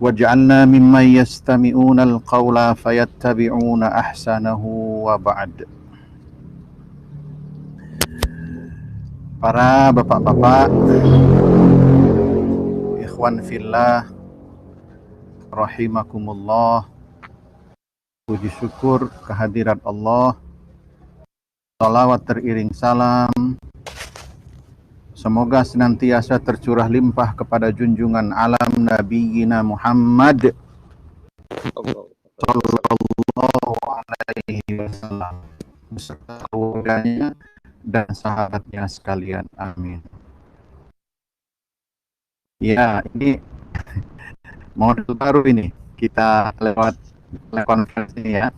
waj'alna mimman yastami'una al-qawla fayattabi'una ahsanahu wa ba'd. Para bapak-bapak, ikhwan fillah, rahimakumullah, puji syukur kehadirat Allah, salawat teriring salam, semoga senantiasa tercurah limpah kepada junjungan alam Nabiyyina Muhammad sallallahu alaihi wasallam beserta keluarganya dan sahabatnya sekalian. Amin. Ya, ini model baru ini. Kita lewat konferensi ya.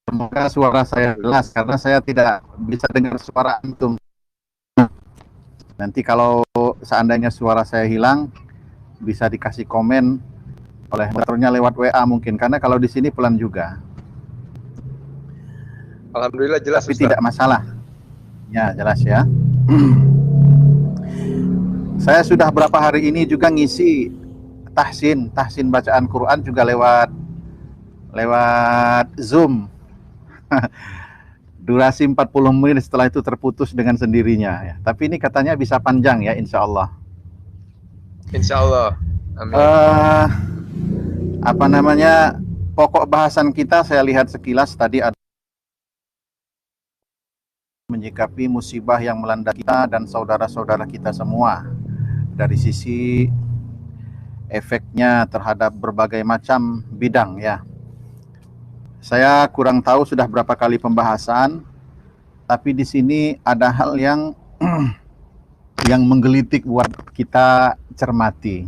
Semoga suara saya jelas karena saya tidak bisa dengar suara antum. Nanti kalau seandainya suara saya hilang, bisa dikasih komen oleh moderatornya lewat WA mungkin, karena kalau di sini pelan juga. Alhamdulillah jelas. Tapi Ustaz. tidak masalah. Ya, jelas ya. Saya sudah berapa hari ini juga ngisi tahsin bacaan Quran juga lewat Zoom. Durasi 40 menit, setelah itu terputus dengan sendirinya ya. Tapi ini katanya bisa panjang ya, insya Allah. Insya Allah. Amin. Apa namanya, pokok bahasan kita saya lihat sekilas tadi ada menyikapi musibah yang melanda kita dan saudara-saudara kita semua, dari sisi efeknya terhadap berbagai macam bidang ya. Saya kurang tahu sudah berapa kali pembahasan, tapi di sini ada hal yang yang menggelitik buat kita cermati.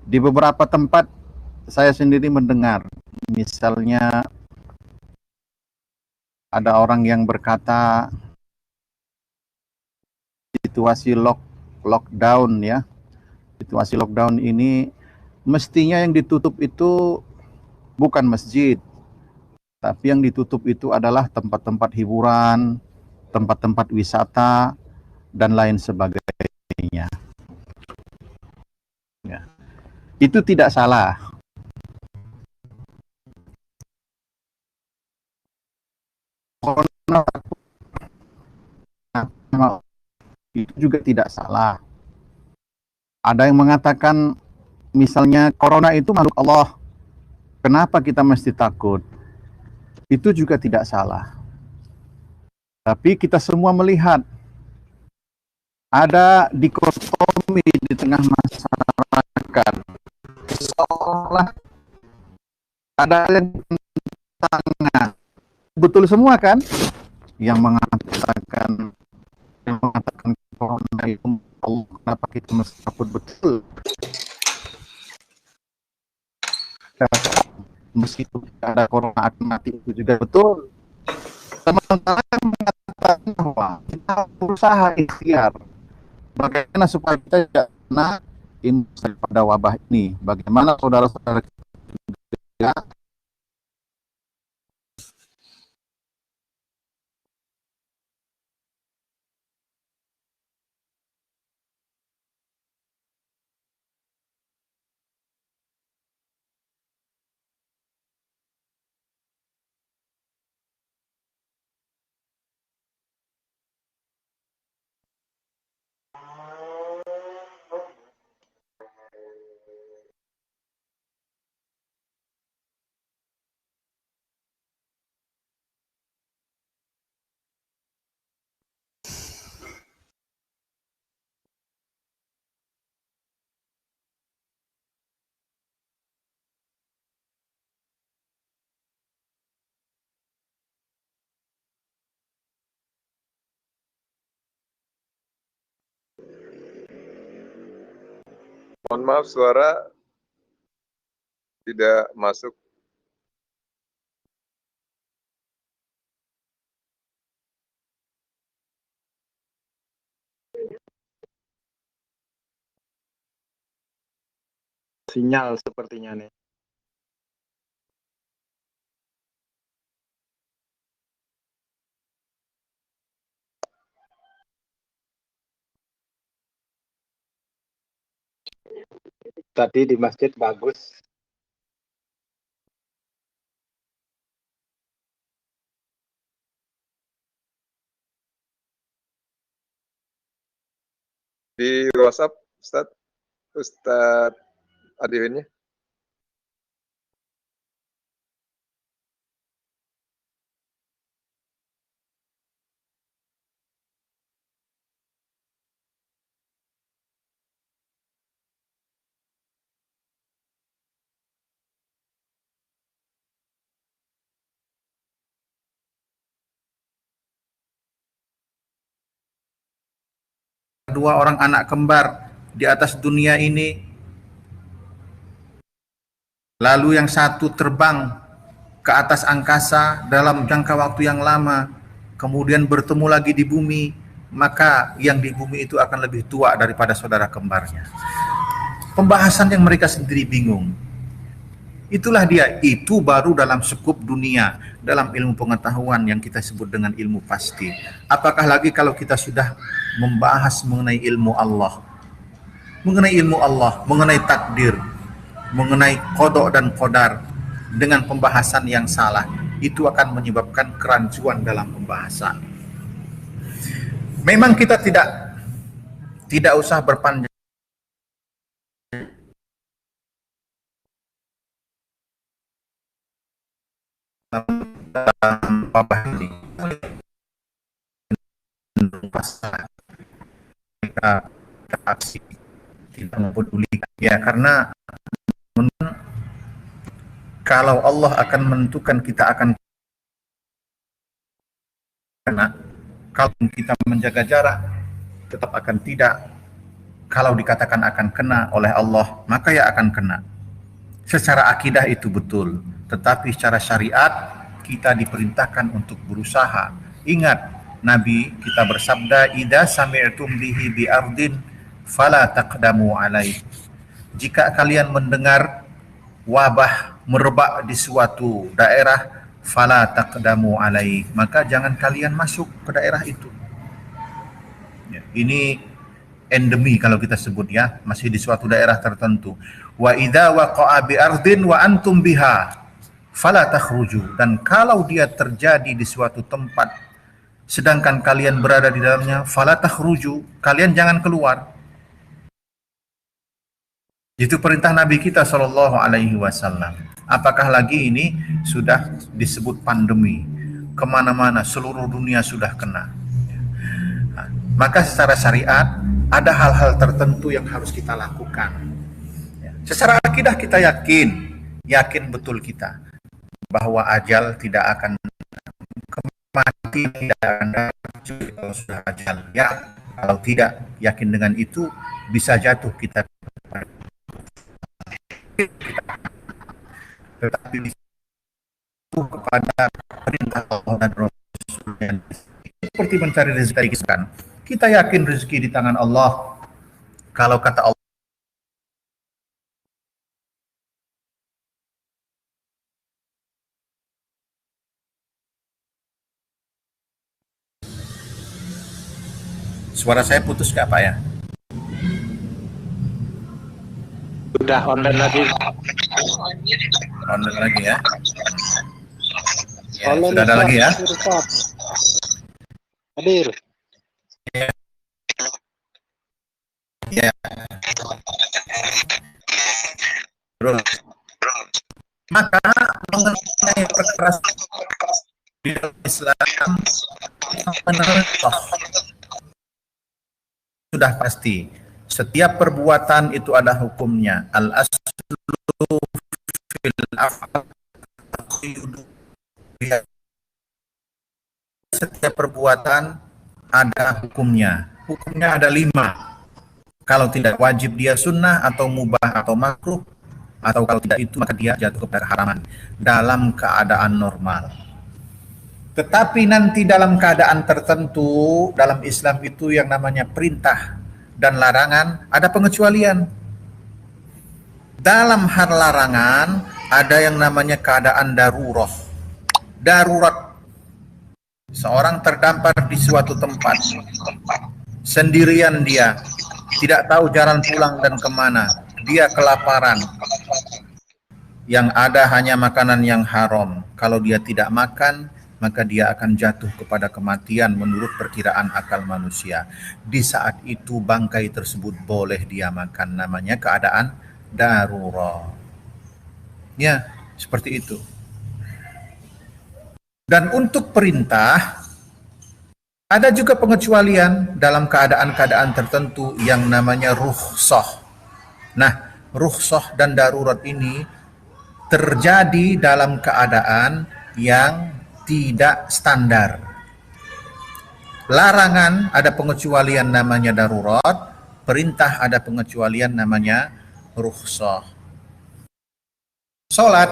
Di beberapa tempat saya sendiri mendengar, misalnya ada orang yang berkata situasi lockdown ya. Situasi lockdown ini mestinya yang ditutup itu bukan masjid, tapi yang ditutup itu adalah tempat-tempat hiburan, tempat-tempat wisata, dan lain sebagainya. Ya. Itu tidak salah. Itu juga tidak salah. Ada yang mengatakan misalnya corona itu makhluk Allah, kenapa kita mesti takut? Itu juga tidak salah. Tapi kita semua melihat ada dikotomi di tengah masyarakat, seolah ada yang tangan. Betul semua kan? Yang mengatakan corona itu Allah, kenapa kita mesti takut? Betul. Meskipun ada corona akan mati, itu juga betul. Sementara mengatakan bahwa kita berusaha ikhtiar bagaimana supaya kita tidak kena imbas pada wabah ini. Bagaimana saudara-saudara kita Mohon maaf suara tidak masuk. Sinyal sepertinya nih. Tadi di masjid bagus. Di WhatsApp, Ustadz Adiwinnya. Dua orang anak kembar di atas dunia ini, lalu yang satu terbang ke atas angkasa dalam jangka waktu yang lama, kemudian bertemu lagi di bumi, maka yang di bumi itu akan lebih tua daripada saudara kembarnya. Pembahasan yang mereka sendiri bingung. Itulah dia, itu baru dalam skup dunia, dalam ilmu pengetahuan yang kita sebut dengan ilmu pasti. Apakah lagi kalau kita sudah membahas mengenai ilmu Allah, mengenai takdir, mengenai kodok dan kodar, dengan pembahasan yang salah, itu akan menyebabkan kerancuan dalam pembahasan. Memang kita tidak usah berpanjang dalam babah ini. Mereka aksi tidak mempedulikan, ya, karena kalau Allah akan menentukan kita akan kena, kalau kita menjaga jarak tetap akan tidak. Kalau dikatakan akan kena oleh Allah, maka ya akan kena. Secara akidah itu betul, tetapi secara syariat kita diperintahkan untuk berusaha. Ingat, Nabi kita bersabda, "Idza sami'tum bihi bi ardin fala taqdamu alaih." Jika kalian mendengar wabah merebak di suatu daerah, fala taqdamu alaih, maka jangan kalian masuk ke daerah itu. Ya, ini endemi kalau kita sebut, ya, masih di suatu daerah tertentu. Wa idza waqa'a bi ardin wa antum biha fala takhruju, dan kalau dia terjadi di suatu tempat sedangkan kalian berada di dalamnya, fala takhruju, kalian jangan keluar. Itu perintah Nabi kita sallallahu alaihi wasallam. Apakah lagi ini sudah disebut pandemi, kemana-mana seluruh dunia sudah kena. Nah, maka secara syariat ada hal-hal tertentu yang harus kita lakukan. Secara akidah kita yakin betul kita bahwa ajal tidak akan, kematian tidak akan datang kalau sudah ajal. Ya, kalau tidak yakin dengan itu, bisa jatuh kita tetapi kepada perintah Allah dan Rasulnya, seperti mencari rezeki kita yakin rezeki di tangan Allah. Kalau kata Allah, suara saya putus nggak Pak ya? Sudah online lagi. Online lagi ya? Ya, Online sudah ada lagi ya? Hadir. Ya. Terus, maka mengenai perkara di Islam sudah pasti. Setiap perbuatan itu ada hukumnya. Al-aslu fil af'al. Setiap perbuatan ada hukumnya. Hukumnya ada 5. Kalau tidak wajib dia sunnah atau mubah atau makruh, atau kalau tidak itu maka dia jatuh kepada keharaman dalam keadaan normal. Tetapi nanti dalam keadaan tertentu dalam Islam itu yang namanya perintah dan larangan ada pengecualian. Dalam hal larangan ada yang namanya keadaan darurat. Seorang terdampar di suatu tempat, sendirian dia, tidak tahu jalan pulang dan kemana. Dia kelaparan. Yang ada hanya makanan yang haram. Kalau dia tidak makan, maka dia akan jatuh kepada kematian menurut perkiraan akal manusia. Di saat itu bangkai tersebut boleh dia makan. Namanya keadaan darurat. Ya, seperti itu. Dan untuk perintah, ada juga pengecualian dalam keadaan-keadaan tertentu yang namanya rukhsah. Nah, rukhsah dan darurat ini terjadi dalam keadaan yang tidak standar. Larangan ada pengecualian namanya darurat, perintah ada pengecualian namanya rukhsah. Salat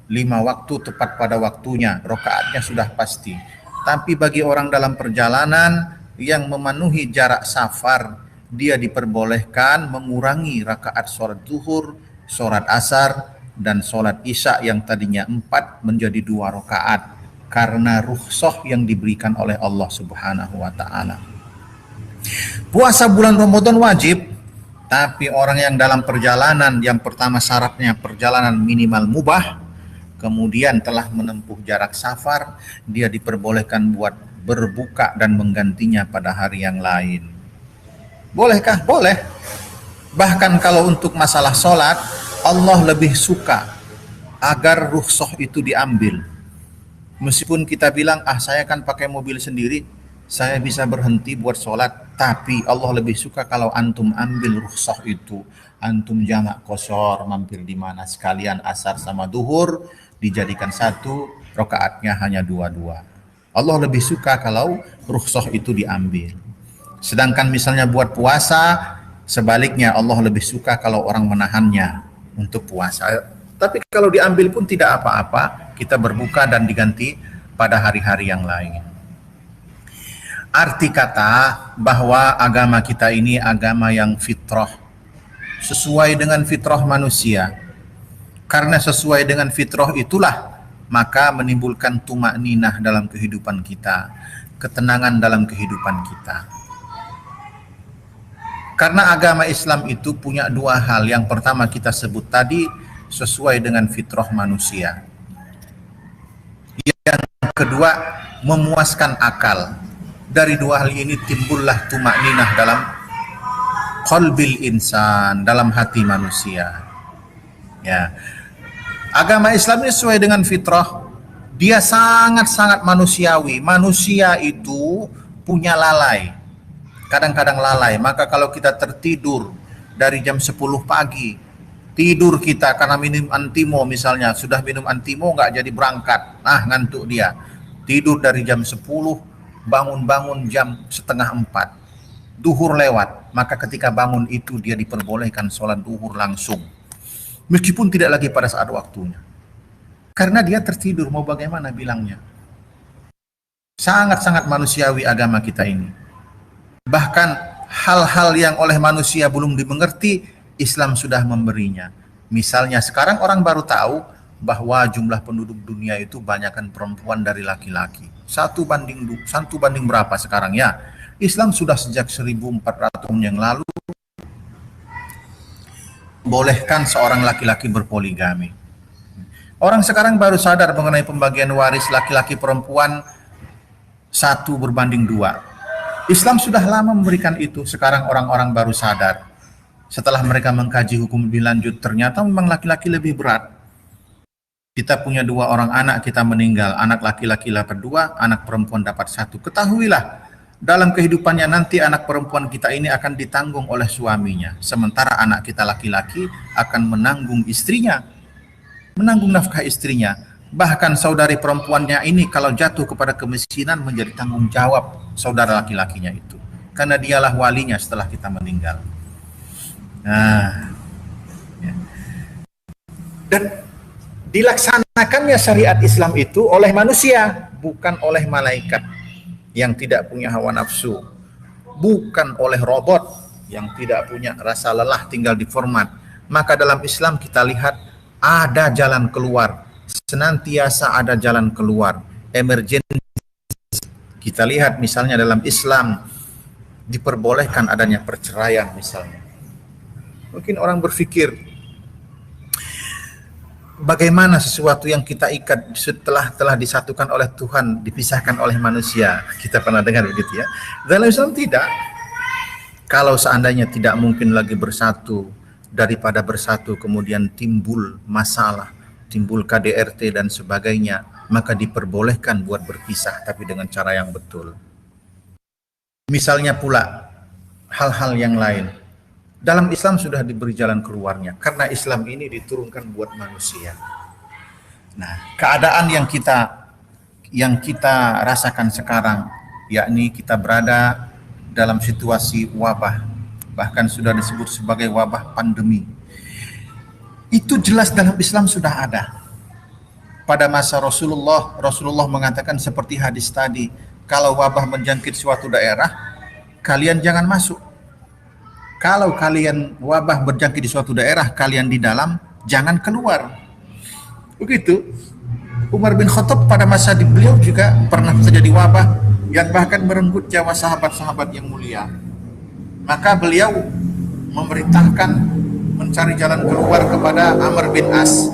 5 waktu tepat pada waktunya, rakaatnya sudah pasti. Tapi bagi orang dalam perjalanan yang memenuhi jarak safar, dia diperbolehkan mengurangi rakaat sholat zuhur, sholat asar, dan sholat isya yang tadinya 4 menjadi 2 rakaat karena rukhsah yang diberikan oleh Allah Subhanahu wa taala. Puasa bulan Ramadan wajib, tapi orang yang dalam perjalanan, yang pertama syaratnya perjalanan minimal mubah, kemudian telah menempuh jarak safar, dia diperbolehkan buat berbuka dan menggantinya pada hari yang lain. Bolehkah? Boleh. Bahkan kalau untuk masalah sholat, Allah lebih suka agar rukhsah itu diambil. Meskipun kita bilang, saya kan pakai mobil sendiri, saya bisa berhenti buat sholat, tapi Allah lebih suka kalau antum ambil rukhsah itu. Antum jamak qashar, mampir di mana sekalian asar sama duhur, dijadikan 1, rakaatnya hanya 2-2. Allah lebih suka kalau rukhsah itu diambil. Sedangkan misalnya buat puasa, sebaliknya Allah lebih suka kalau orang menahannya untuk puasa. Tapi kalau diambil pun tidak apa-apa, kita berbuka dan diganti pada hari-hari yang lain. Arti kata bahwa agama kita ini agama yang fitrah, sesuai dengan fitrah manusia. Karena sesuai dengan fitrah itulah maka menimbulkan tumakninah dalam kehidupan kita, ketenangan dalam kehidupan kita. Karena agama Islam itu punya 2 hal. Yang pertama kita sebut tadi, sesuai dengan fitrah manusia. Yang kedua, memuaskan akal. Dari 2 hal ini timbullah tumakninah dalam qalbil insan, dalam hati manusia. Ya. Agama Islam ini sesuai dengan fitrah. Dia sangat-sangat manusiawi. Manusia itu punya lalai. Kadang-kadang lalai. Maka kalau kita tertidur dari jam 10 pagi, tidur kita karena minum antimo misalnya, sudah minum antimo nggak jadi berangkat, ngantuk dia. Tidur dari jam 10, bangun-bangun jam 3:30, duhur lewat, maka ketika bangun itu dia diperbolehkan sholat duhur langsung. Meskipun tidak lagi pada saat waktunya. Karena dia tertidur, mau bagaimana bilangnya. Sangat-sangat manusiawi agama kita ini. Bahkan hal-hal yang oleh manusia belum dimengerti, Islam sudah memberinya. Misalnya sekarang orang baru tahu bahwa jumlah penduduk dunia itu banyakkan perempuan dari laki-laki. 1 banding berapa sekarang ya? Islam sudah sejak 1400 tahun yang lalu bolehkan seorang laki-laki berpoligami. Orang sekarang baru sadar mengenai pembagian waris laki-laki perempuan 1 berbanding 2. Islam sudah lama memberikan itu, sekarang orang-orang baru sadar. Setelah mereka mengkaji hukum lebih lanjut, ternyata memang laki-laki lebih berat. Kita punya 2 orang anak, kita meninggal, anak laki-laki dapat 2, anak perempuan dapat 1. Ketahuilah, dalam kehidupannya nanti anak perempuan kita ini akan ditanggung oleh suaminya, sementara anak kita laki-laki akan menanggung istrinya, menanggung nafkah istrinya. Bahkan saudari perempuannya ini kalau jatuh kepada kemiskinan menjadi tanggung jawab saudara laki-lakinya itu, karena dialah walinya setelah kita meninggal. Dan dilaksanakannya syariat Islam itu oleh manusia, bukan oleh malaikat yang tidak punya hawa nafsu, bukan oleh robot yang tidak punya rasa lelah tinggal di format. Maka dalam Islam kita lihat ada jalan keluar, senantiasa ada jalan keluar, emergency. Kita lihat misalnya dalam Islam diperbolehkan adanya perceraian misalnya. Mungkin orang berpikir, bagaimana sesuatu yang kita ikat setelah telah disatukan oleh Tuhan dipisahkan oleh manusia? Kita pernah dengar begitu ya. Dalam Islam tidak. Kalau seandainya tidak mungkin lagi bersatu, daripada bersatu kemudian timbul masalah, timbul KDRT dan sebagainya, maka diperbolehkan buat berpisah tapi dengan cara yang betul. Misalnya pula hal-hal yang lain. Dalam Islam sudah diberi jalan keluarnya karena Islam ini diturunkan buat manusia. Nah, keadaan yang kita rasakan sekarang, yakni kita berada dalam situasi wabah, bahkan sudah disebut sebagai wabah pandemi. Itu jelas dalam Islam sudah ada. Pada masa Rasulullah mengatakan seperti hadis tadi, kalau wabah menjangkit suatu daerah, kalian jangan masuk. Kalau kalian wabah berjangkit di suatu daerah, kalian di dalam, jangan keluar. Begitu. Umar bin Khattab pada masa di beliau juga pernah terjadi wabah yang bahkan merenggut nyawa sahabat-sahabat yang mulia. Maka beliau memerintahkan mencari jalan keluar kepada Amr bin As.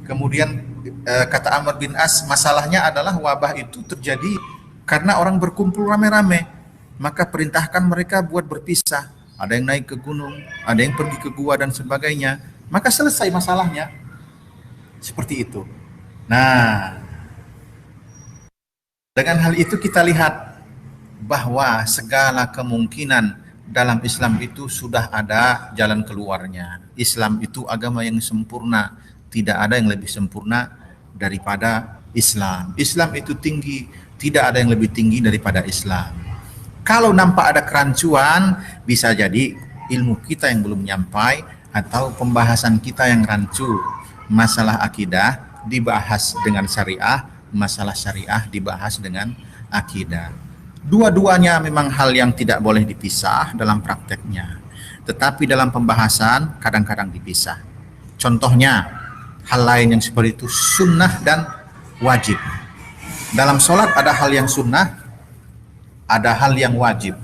Kemudian kata Amr bin As, masalahnya adalah wabah itu terjadi karena orang berkumpul rame-rame. Maka perintahkan mereka buat berpisah. Ada yang naik ke gunung, ada yang pergi ke gua dan sebagainya. Maka selesai masalahnya. Seperti itu. Nah, dengan hal itu kita lihat bahwa segala kemungkinan dalam Islam itu sudah ada jalan keluarnya. Islam itu agama yang sempurna. Tidak ada yang lebih sempurna daripada Islam. Islam itu tinggi, tidak ada yang lebih tinggi daripada Islam. Kalau nampak ada kerancuan, bisa jadi ilmu kita yang belum nyampai atau pembahasan kita yang rancu. Masalah akidah dibahas dengan syariah, masalah syariah dibahas dengan akidah. Dua-duanya memang hal yang tidak boleh dipisah dalam prakteknya. Tetapi dalam pembahasan kadang-kadang dipisah. Contohnya, hal lain yang seperti itu sunnah dan wajib. Dalam sholat ada hal yang sunnah, ada hal yang wajib.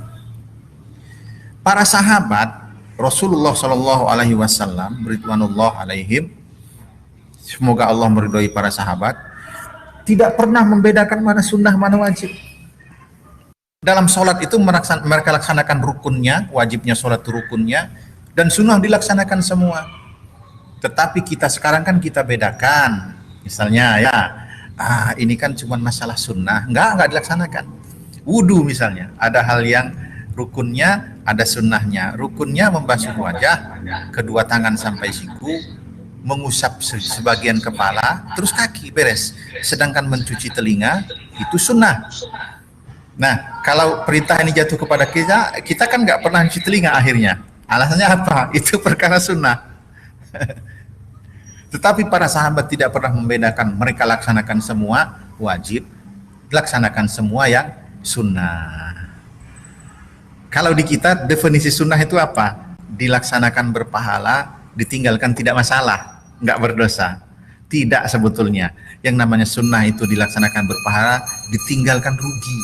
Para sahabat Rasulullah Shallallahu Alaihi Wasallam, ridwanullah alaihim, semoga Allah meridhoi para sahabat, tidak pernah membedakan mana sunnah mana wajib. Dalam sholat itu mereka laksanakan rukunnya, wajibnya sholat itu rukunnya, dan sunnah dilaksanakan semua. Tetapi kita sekarang kan kita bedakan, misalnya ya, ini kan cuma masalah sunnah, enggak dilaksanakan. Wudu misalnya, ada hal yang rukunnya, ada sunnahnya. Rukunnya membasuh wajah, kedua tangan sampai siku, mengusap sebagian kepala, terus kaki, beres. Sedangkan mencuci telinga, itu sunnah. Nah, kalau perintah ini jatuh kepada kita kan nggak pernah cuci telinga akhirnya. Alasannya apa? Itu perkara sunnah. Tetapi para sahabat tidak pernah membedakan, mereka laksanakan semua wajib, laksanakan semua yang sunnah. Kalau di kita definisi sunnah itu apa? Dilaksanakan berpahala, ditinggalkan tidak masalah, nggak berdosa. Tidak sebetulnya. Yang namanya sunnah itu dilaksanakan berpahala, ditinggalkan rugi.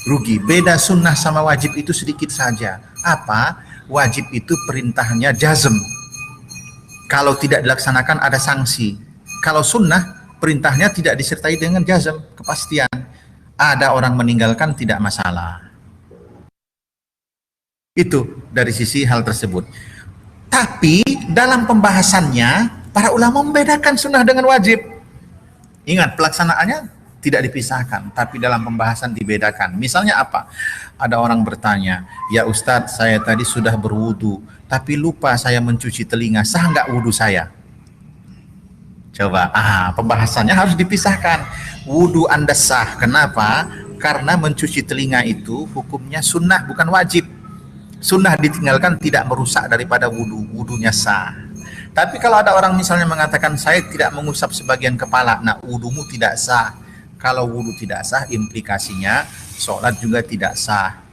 Rugi. Beda sunnah sama wajib itu sedikit saja. Apa? Wajib itu perintahnya jazm. Kalau tidak dilaksanakan ada sanksi. Kalau sunnah perintahnya tidak disertai dengan jazm, kepastian. Ada orang meninggalkan tidak masalah. Itu dari sisi hal tersebut. Tapi dalam pembahasannya para ulama membedakan sunnah dengan wajib. Ingat, pelaksanaannya tidak dipisahkan, tapi dalam pembahasan dibedakan. Misalnya apa? Ada orang bertanya, ya Ustadz, saya tadi sudah berwudu, tapi lupa saya mencuci telinga, sah nggak wudu saya? Coba, pembahasannya harus dipisahkan. Wudu Anda sah, kenapa? Karena mencuci telinga itu hukumnya sunnah, bukan wajib. Sunnah ditinggalkan tidak merusak daripada wudu, wudunya sah. Tapi kalau ada orang misalnya mengatakan, saya tidak mengusap sebagian kepala, nah wudumu tidak sah. Kalau wudu tidak sah, implikasinya sholat juga tidak sah.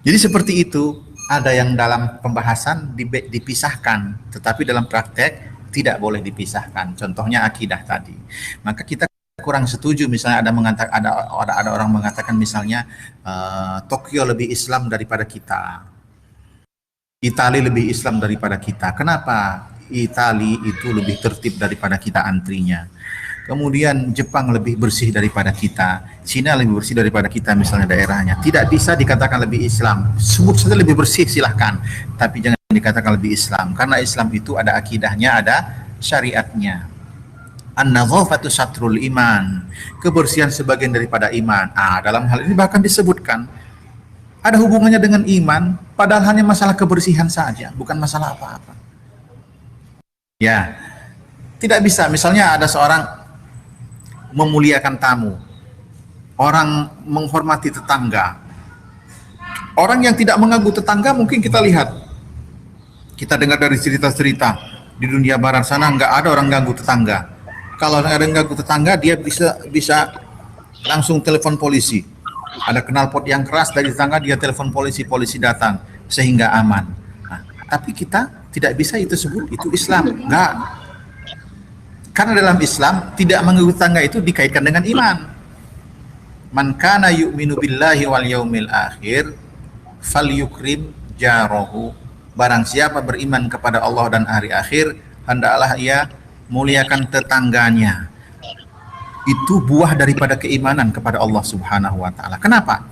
Jadi seperti itu, ada yang dalam pembahasan dipisahkan, tetapi dalam praktek tidak boleh dipisahkan. Contohnya akidah tadi. Maka kita kurang setuju, misalnya ada orang mengatakan misalnya Tokyo lebih Islam daripada kita, Italia lebih Islam daripada kita. Kenapa? Italia itu lebih tertib daripada kita antrinya. Kemudian Jepang lebih bersih daripada kita, Cina lebih bersih daripada kita misalnya daerahnya. Tidak bisa dikatakan lebih Islam. Sebut saja lebih bersih silahkan, tapi jangan dikatakan lebih Islam. Karena Islam itu ada akidahnya, ada syariatnya. An-nadhafatu satrul iman. Kebersihan sebagian daripada iman. Dalam hal ini bahkan disebutkan ada hubungannya dengan iman, padahal hanya masalah kebersihan saja, bukan masalah apa-apa. Ya, tidak bisa. Misalnya ada seorang memuliakan tamu, orang menghormati tetangga. Orang yang tidak mengganggu tetangga mungkin kita lihat, kita dengar dari cerita-cerita di dunia barat sana nggak ada orang ganggu tetangga. Kalau ada yang ganggu tetangga, dia bisa langsung telepon polisi. Ada knalpot yang keras dari tetangga, dia telepon polisi, polisi datang sehingga aman. Tapi kita tidak bisa itu sebut itu Islam, enggak. Karena dalam Islam tidak mengganggu tetangga itu dikaitkan dengan iman. Man kana yu'minu billahi wal yaumil akhir falyukrim jarahu. Barang siapa beriman kepada Allah dan hari akhir, hendaklah ia muliakan tetangganya. Itu buah daripada keimanan kepada Allah Subhanahu wa taala. Kenapa?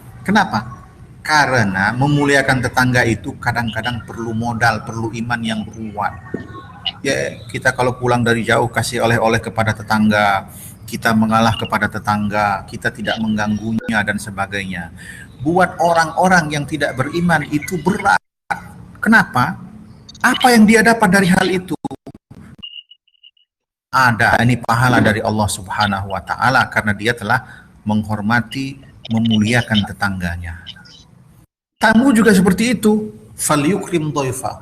Karena memuliakan tetangga itu kadang-kadang perlu modal, perlu iman yang kuat. Ya, kita kalau pulang dari jauh kasih oleh-oleh kepada tetangga, kita mengalah kepada tetangga, kita tidak mengganggunya dan sebagainya. Buat orang-orang yang tidak beriman itu berat. Kenapa? Apa yang dia dapat dari hal itu? Ada ini pahala dari Allah Subhanahu wa taala karena dia telah menghormati, memuliakan tetangganya. Tamu juga seperti itu. Falyukrim dhaifahu.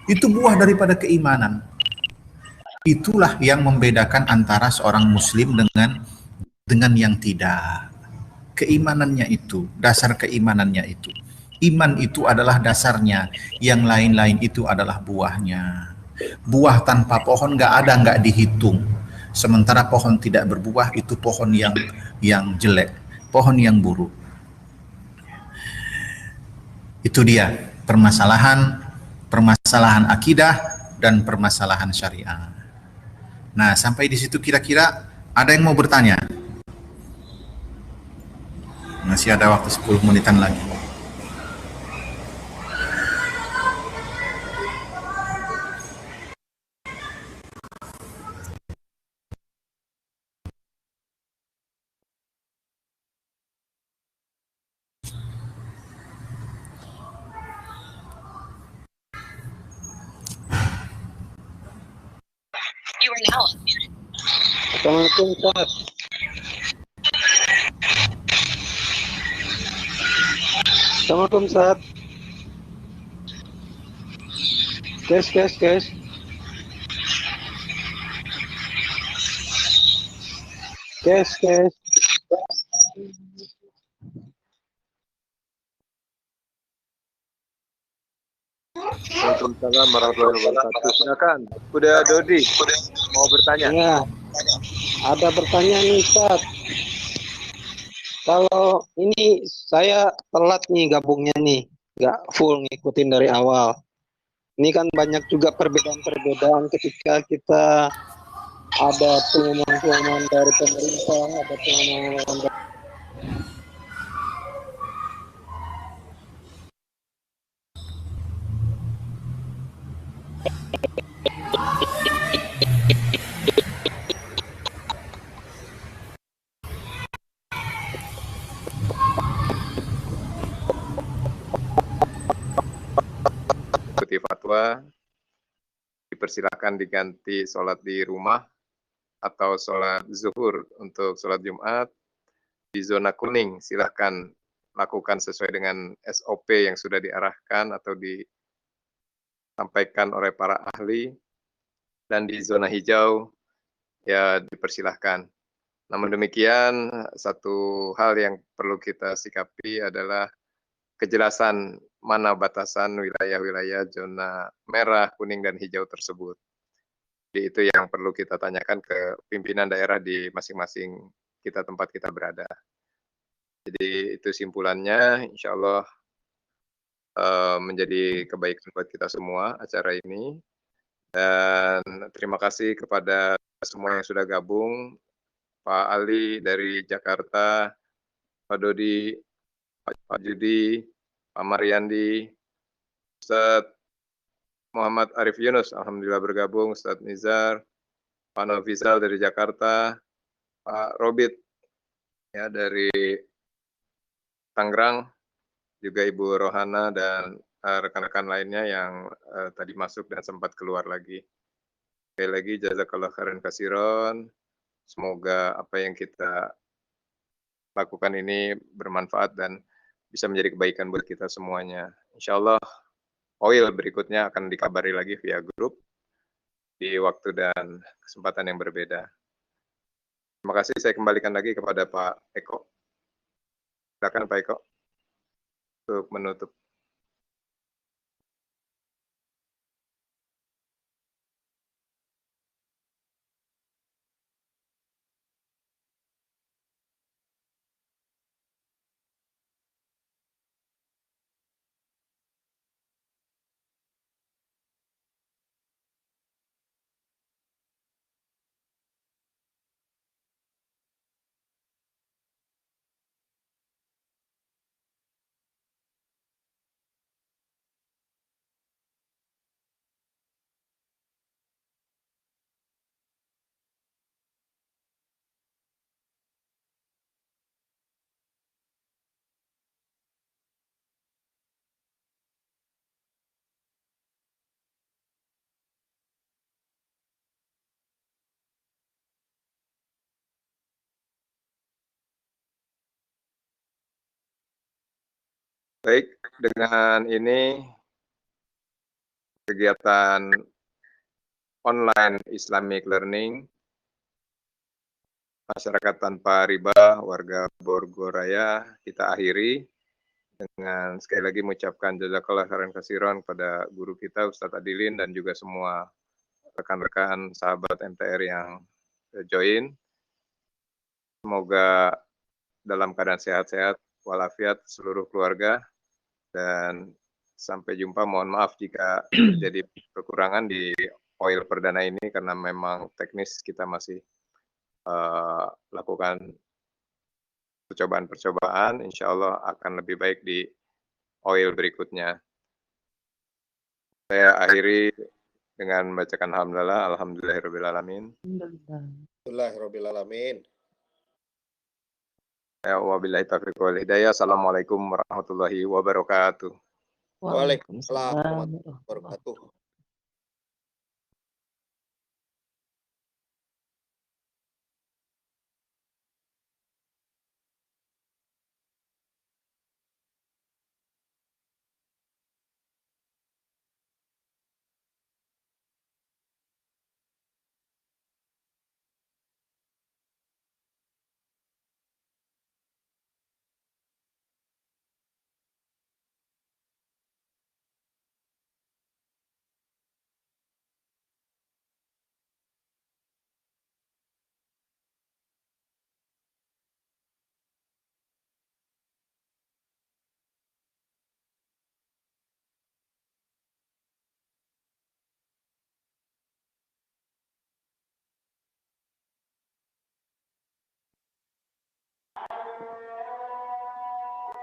Itu buah daripada keimanan. Itulah yang membedakan antara seorang muslim dengan yang tidak. Keimanannya itu, dasar keimanannya itu. Iman itu adalah dasarnya, yang lain-lain itu adalah buahnya. Buah tanpa pohon nggak dihitung. Sementara pohon tidak berbuah itu pohon yang jelek, pohon yang buruk. Itu dia permasalahan akidah dan permasalahan syariah. Nah, sampai di situ kira-kira ada yang mau bertanya? Masih ada waktu 10 menitan lagi. Assalamualaikum Ustaz. Assalamualaikum Ustaz. Kes. Waalaikumsalam warahmatullahi wabarakatuh. Silakan, Kuda Dodi mau bertanya. Ya, ada pertanyaan nih Ustaz. Kalau ini saya telat nih gabungnya nih, nggak full ngikutin dari awal. Ini kan banyak juga perbedaan-perbedaan ketika kita ada pengumuman dari pemerintah, ada pengumuman dari Ikuti fatwa, dipersilakan diganti sholat di rumah atau sholat zuhur untuk sholat Jumat. Di zona kuning silahkan lakukan sesuai dengan SOP yang sudah diarahkan atau disampaikan oleh para ahli. Dan di zona hijau ya dipersilahkan. Namun demikian, satu hal yang perlu kita sikapi adalah kejelasan mana batasan wilayah-wilayah zona merah, kuning, dan hijau tersebut. Jadi itu yang perlu kita tanyakan ke pimpinan daerah di masing-masing tempat kita berada. Jadi itu simpulannya, insya Allah menjadi kebaikan buat kita semua acara ini. Dan terima kasih kepada semua yang sudah gabung, Pak Ali dari Jakarta, Pak Dodi, Pak Judi, Pak Mariandi, Ustadz Muhammad Arif Yunus, alhamdulillah bergabung, Ustadz Nizar, Pak Novizal dari Jakarta, Pak Robit ya dari Tangerang, juga Ibu Rohana dan rekan-rekan lainnya yang tadi masuk dan sempat keluar lagi. Sekali lagi jazakallah khairan kasiron. Semoga apa yang kita lakukan ini bermanfaat dan bisa menjadi kebaikan buat kita semuanya. Insya Allah oil berikutnya akan dikabari lagi via grup di waktu dan kesempatan yang berbeda. Terima kasih, saya kembalikan lagi kepada Pak Eko. Silakan Pak Eko untuk menutup. Baik, dengan ini kegiatan online Islamic Learning Masyarakat Tanpa Riba Warga Borgoraya kita akhiri dengan sekali lagi mengucapkan jazakallah khairan kasiron kepada guru kita Ustadz Adilin dan juga semua rekan-rekan sahabat MTR yang join. Semoga dalam keadaan sehat-sehat walafiat seluruh keluarga dan sampai jumpa. Mohon maaf jika jadi kekurangan di oil perdana ini karena memang teknis kita masih lakukan percobaan-percobaan. Insya Allah akan lebih baik di oil berikutnya. Saya akhiri dengan membacakan alhamdulillah, alhamdulillahirrahmanirrahim. Alhamdulillahirrahmanirrahim. Ya, wabillahi taufiq wal hidayah. Assalamualaikum warahmatullahi wabarakatuh. Waalaikumsalam warahmatullahi wabarakatuh.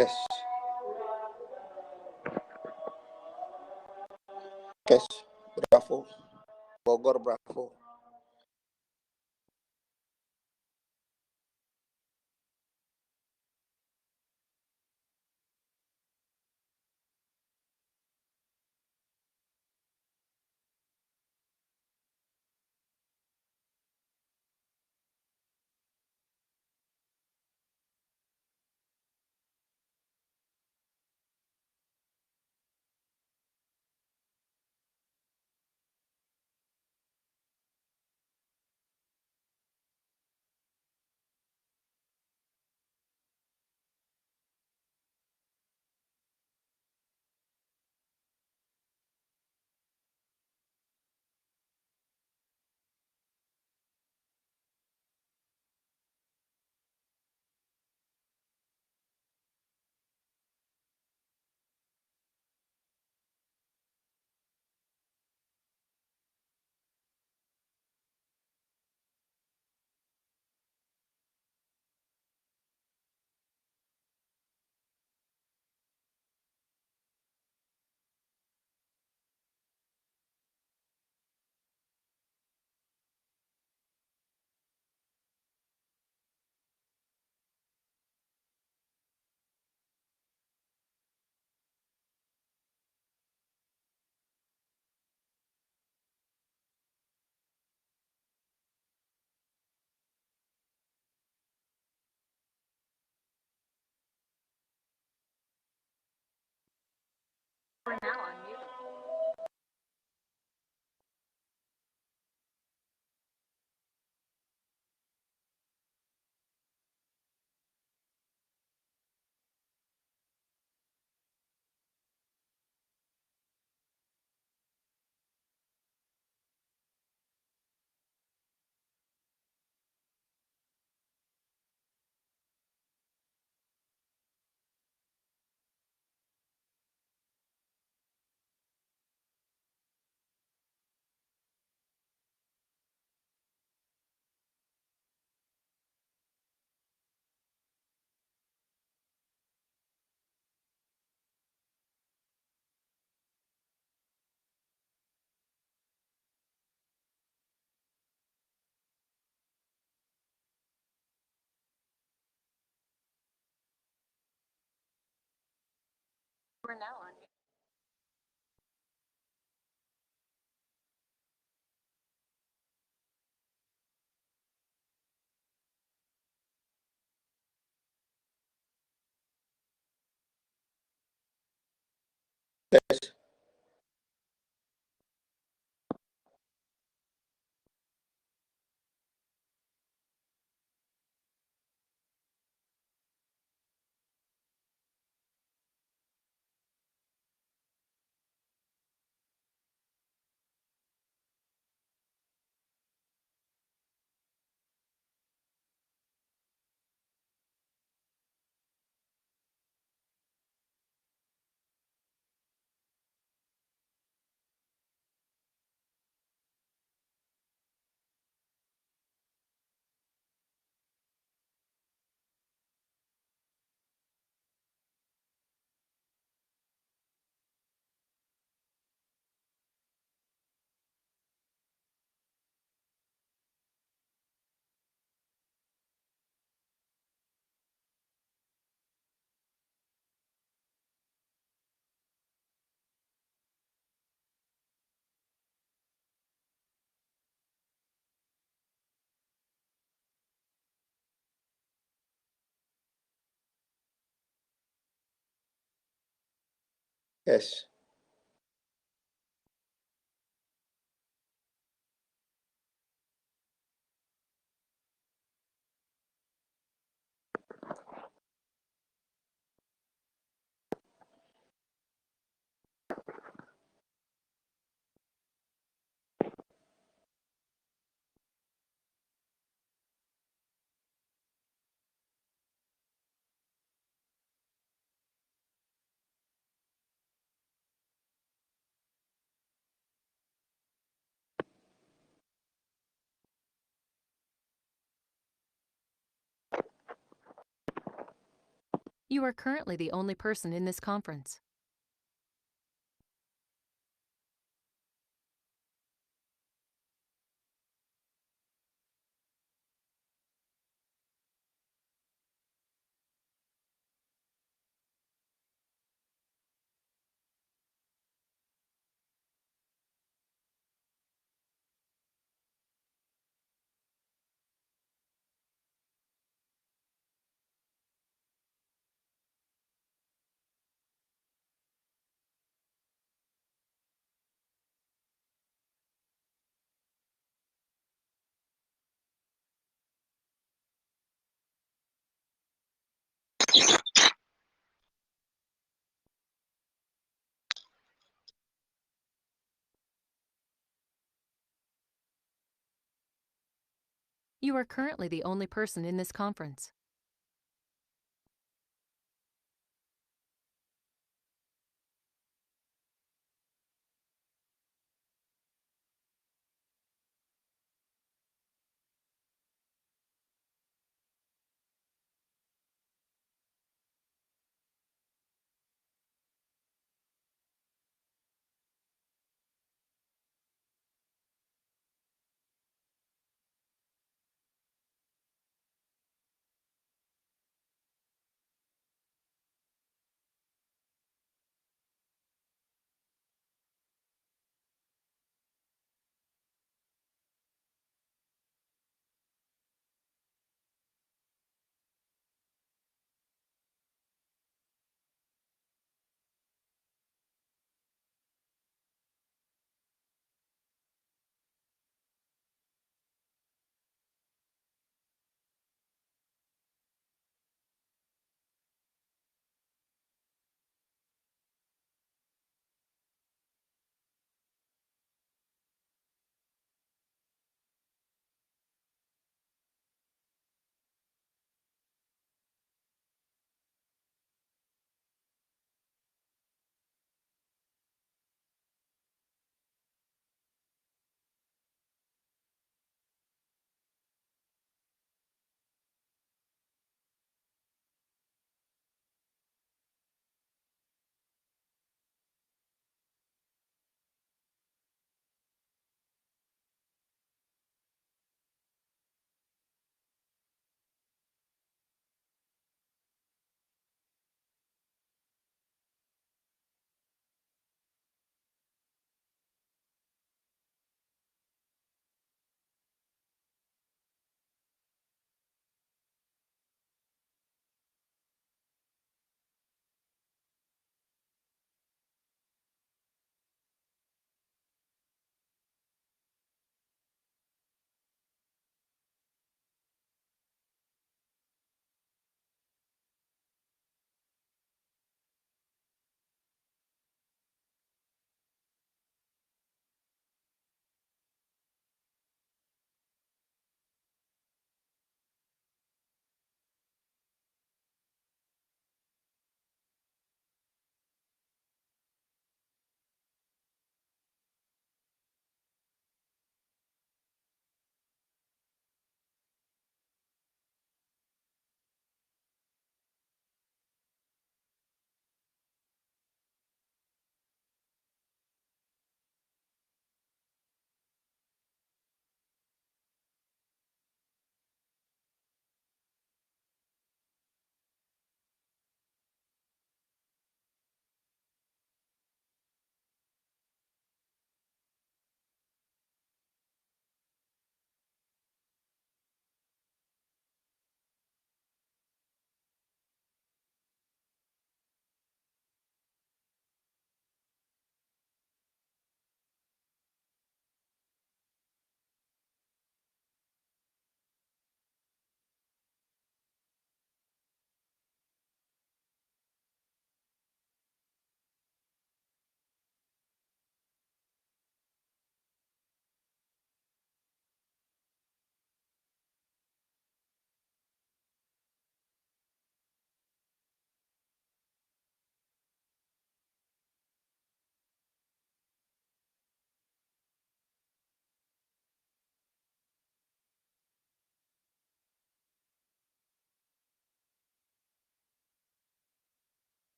Kes. Bravo. Bogor, bravo. Tes. Yes. You are currently the only person in this conference. You are currently the only person in this conference.